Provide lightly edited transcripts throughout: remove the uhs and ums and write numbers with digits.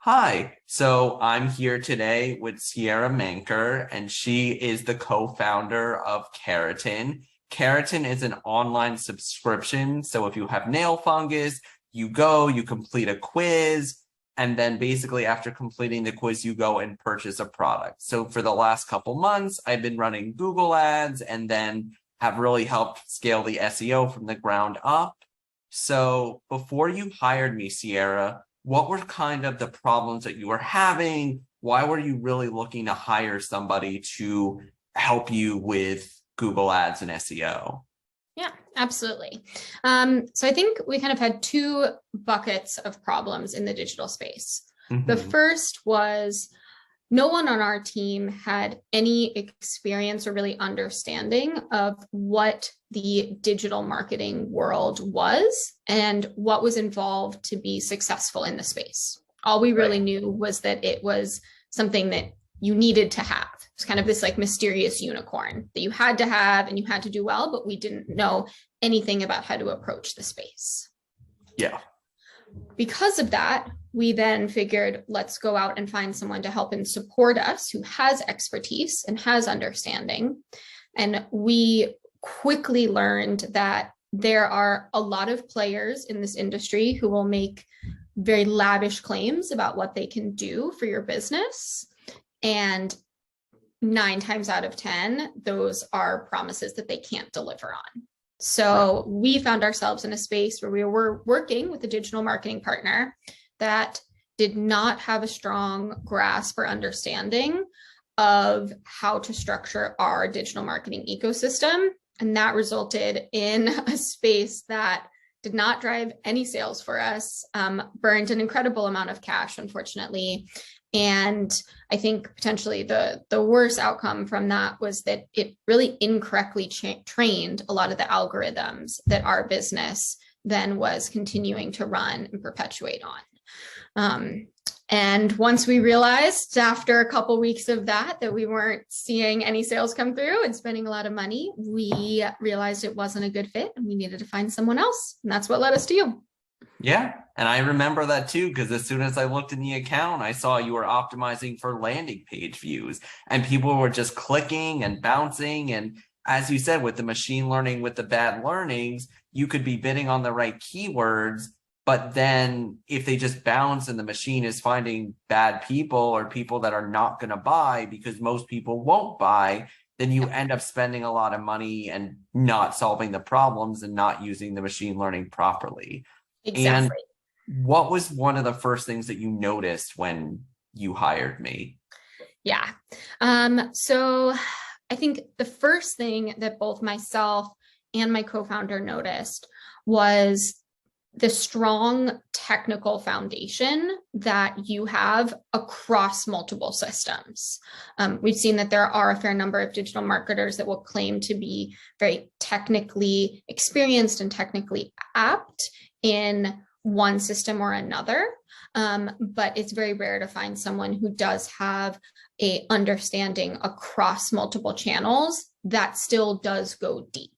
Hi, so I'm here today with Sierra Manker, and she is the co-founder of Caratin. Caratin is an online subscription. So if you have nail fungus, you complete a quiz, and then basically after completing the quiz, you go and purchase a product. So for the last couple months, I've been running Google ads and then have really helped scale the SEO from the ground up. So before you hired me, Sierra, what were kind of the problems that you were having? Why were you really looking to hire somebody to help you with Google Ads and SEO? Yeah, absolutely. So I think we kind of had two buckets of problems in the digital space. The first was no one on our team had any experience or really understanding of what the digital marketing world was and what was involved to be successful in the space. All we really knew was that it was something that you needed to have. It's kind of this like mysterious unicorn that you had to have and you had to do well, but we didn't know anything about how to approach the space. Yeah. Because of that, we then figured, let's go out and find someone to help and support us who has expertise and has understanding. And we quickly learned that there are a lot of players in this industry who will make very lavish claims about what they can do for your business. And 9 times out of 10, those are promises that they can't deliver on. So we found ourselves in a space where we were working with a digital marketing partner that did not have a strong grasp or understanding of how to structure our digital marketing ecosystem. And that resulted in a space that did not drive any sales for us, burned an incredible amount of cash, unfortunately. And I think potentially the worst outcome from that was that it really incorrectly trained a lot of the algorithms that our business then was continuing to run and perpetuate on. And once we realized after a couple weeks of that we weren't seeing any sales come through and spending a lot of money, we realized it wasn't a good fit and we needed to find someone else. And that's what led us to you. Yeah. And I remember that too, because as soon as I looked in the account, I saw you were optimizing for landing page views and people were just clicking and bouncing. And as you said, with the machine learning, with the bad learnings, you could be bidding on the right keywords. But then if they just bounce and the machine is finding bad people or people that are not going to buy because most people won't buy, then you end up spending a lot of money and not solving the problems and not using the machine learning properly. Exactly. And what was one of the first things that you noticed when you hired me? Yeah. So I think the first thing that both myself and my co-founder noticed was the strong technical foundation that you have across multiple systems. We've seen that there are a fair number of digital marketers that will claim to be very technically experienced and technically apt in one system or another. But it's very rare to find someone who does have a understanding across multiple channels that still does go deep.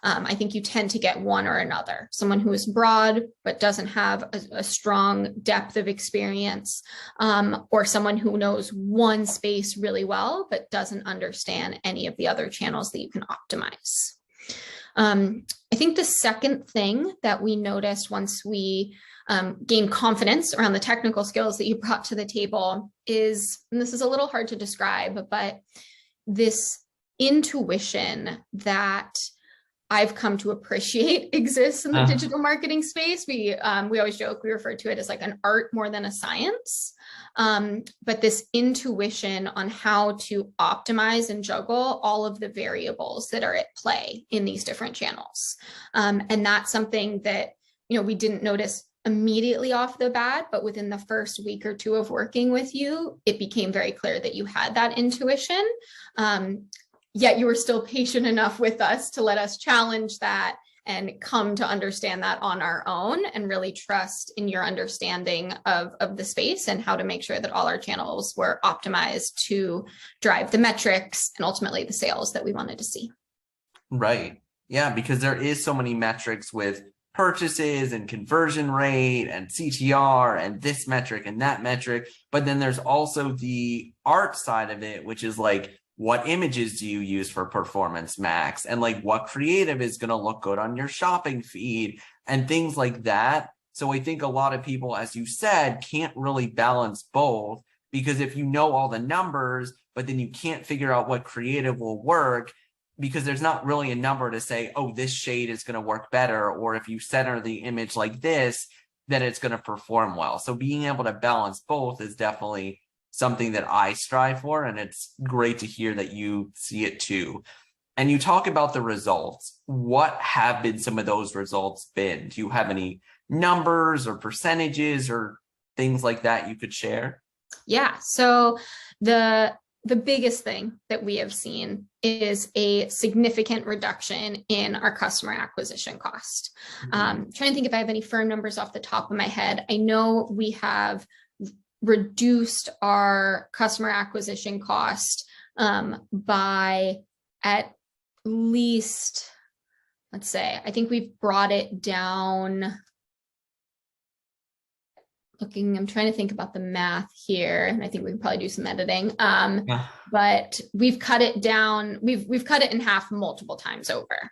I think you tend to get one or another, someone who is broad but doesn't have a strong depth of experience, or someone who knows one space really well but doesn't understand any of the other channels that you can optimize. I think the second thing that we noticed once we gained confidence around the technical skills that you brought to the table is, and this is a little hard to describe, but this intuition that I've come to appreciate exists in the digital marketing space. We always joke, we refer to it as like an art more than a science. But this intuition on how to optimize and juggle all of the variables that are at play in these different channels. And that's something that, we didn't notice immediately off the bat, but within the first week or two of working with you, it became very clear that you had that intuition. Yet you were still patient enough with us to let us challenge that and come to understand that on our own and really trust in your understanding of the space and how to make sure that all our channels were optimized to drive the metrics and ultimately the sales that we wanted to see. Right. Yeah, because there is so many metrics with purchases and conversion rate and CTR and this metric and that metric. But then there's also the art side of it, which is like, what images do you use for Performance Max? And like, what creative is going to look good on your shopping feed and things like that. So I think a lot of people, as you said, can't really balance both, because if you know all the numbers, but then you can't figure out what creative will work, because there's not really a number to say, oh, this shade is going to work better, or if you center the image like this, then it's going to perform well. So being able to balance both is definitely something that I strive for, and it's great to hear that you see it too. And you talk about the results. What have been some of those results been? Do you have any numbers or percentages or things like that you could share? Yeah. So the biggest thing that we have seen is a significant reduction in our customer acquisition cost. Trying to think if I have any firm numbers off the top of my head. I know we have reduced our customer acquisition cost by at least, let's say, I think we've brought it down. I'm trying to think about the math here, and I think we can probably do some editing. But we've cut it down. We've cut it in half multiple times over.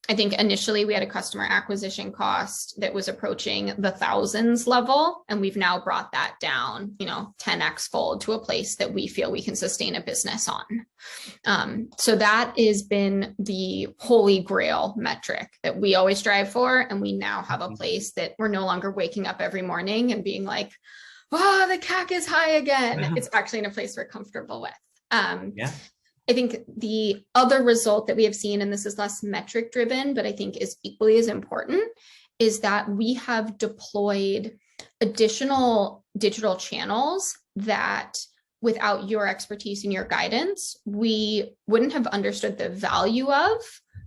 I think initially we had a customer acquisition cost that was approaching the thousands level, and we've now brought that down, 10x fold to a place that we feel we can sustain a business on. So that has been the holy grail metric that we always strive for. And we now have a place that we're no longer waking up every morning and being like, oh, the CAC is high again. It's actually in a place we're comfortable with. Yeah. I think the other result that we have seen, and this is less metric driven, but I think is equally as important, is that we have deployed additional digital channels that without your expertise and your guidance, we wouldn't have understood the value of,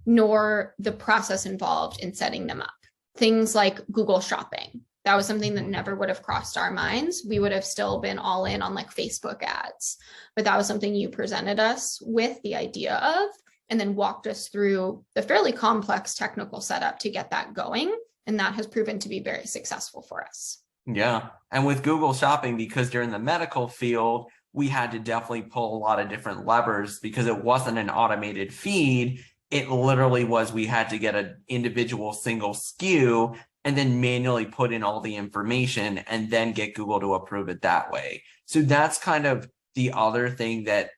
nor the process involved in setting them up. Things like Google Shopping. That was something that never would have crossed our minds. We would have still been all in on like Facebook ads, but that was something you presented us with the idea of, and then walked us through the fairly complex technical setup to get that going. And that has proven to be very successful for us. Yeah. And with Google Shopping, because you're in the medical field, we had to definitely pull a lot of different levers because it wasn't an automated feed. It literally was, we had to get an individual single SKU and then manually put in all the information and then get Google to approve it that way. So that's kind of the other thing that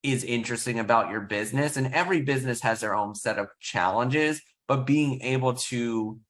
is interesting about your business. And every business has their own set of challenges, but being able to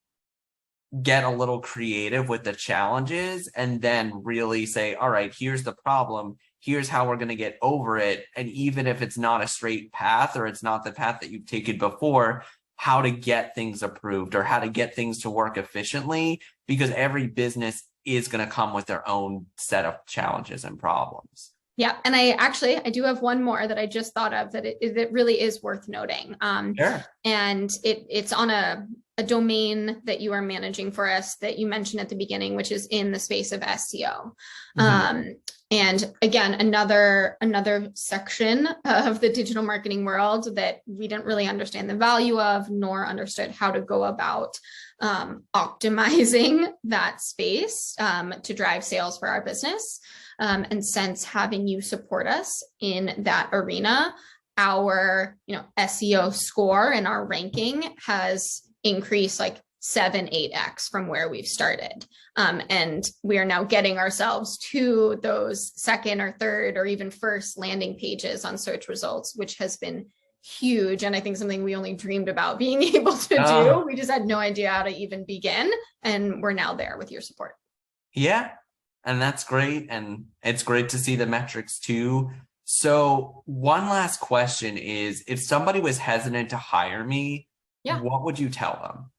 get a little creative with the challenges and then really say, all right, here's the problem. Here's how we're going to get over it. And even if it's not a straight path or it's not the path that you've taken before, how to get things approved or how to get things to work efficiently, because every business is going to come with their own set of challenges and problems. Yeah. And I do have one more that I just thought of that it really is worth noting. Sure. And it's on a domain that you are managing for us that you mentioned at the beginning, which is in the space of SEO. And again, another section of the digital marketing world that we didn't really understand the value of, nor understood how to go about optimizing that space to drive sales for our business. And since having you support us in that arena, our SEO score and our ranking has increased like 7-8x from where we've started. And we are now getting ourselves to those second or third or even first landing pages on search results, which has been huge. And I think something we only dreamed about being able to do. We just had no idea how to even begin. And we're now there with your support. Yeah. And that's great. And it's great to see the metrics too. So one last question is, if somebody was hesitant to hire me, what would you tell them?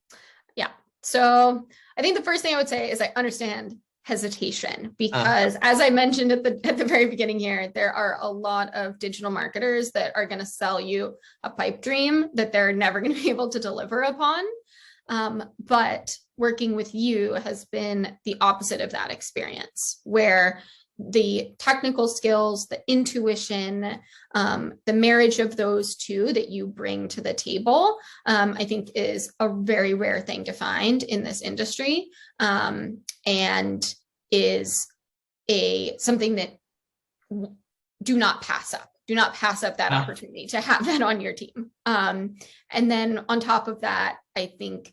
Yeah. So I think the first thing I would say is I understand hesitation because as I mentioned at the very beginning here, there are a lot of digital marketers that are going to sell you a pipe dream that they're never going to be able to deliver upon. But working with you has been the opposite of that experience, where the technical skills, the intuition, the marriage of those two that you bring to the table, I think is a very rare thing to find in this industry, and is something that do not pass up. Do not pass up that opportunity to have that on your team. And then on top of that, I think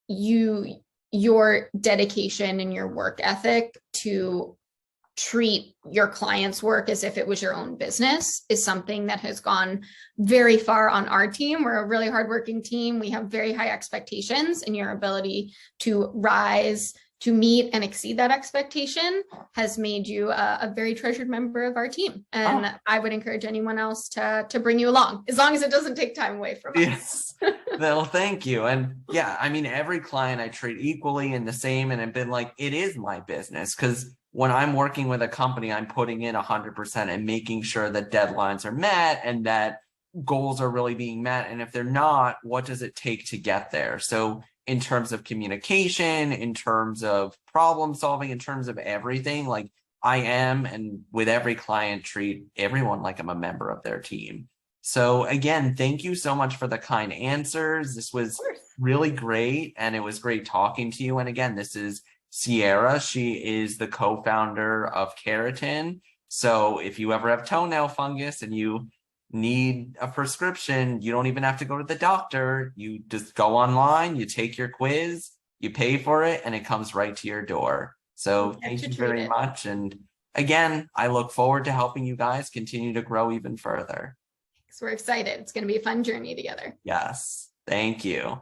your dedication and your work ethic to treat your client's work as if it was your own business is something that has gone very far on our team. We're a really hardworking team. We have very high expectations, and your ability to rise to meet and exceed that expectation has made you a very treasured member of our team. And I would encourage anyone else to bring you along, as long as it doesn't take time away from us. Yes. Well, thank you. And yeah, I mean, every client I treat equally and the same, and I've been like, it is my business, because when I'm working with a company, I'm putting in 100% and making sure that deadlines are met and that goals are really being met. And if they're not, what does it take to get there? So in terms of communication, in terms of problem solving, in terms of everything, like I am, and with every client, treat everyone like I'm a member of their team. So again, thank you so much for the kind answers. This was really great, and it was great talking to you. And again, this is Sierra. She is the co-founder of Caratin. So if you ever have toenail fungus and you need a prescription, you don't even have to go to the doctor. You just go online, you take your quiz, you pay for it, and it comes right to your door. So thank you very much. And again, I look forward to helping you guys continue to grow even further. So we're excited. It's going to be a fun journey together. Yes. Thank you.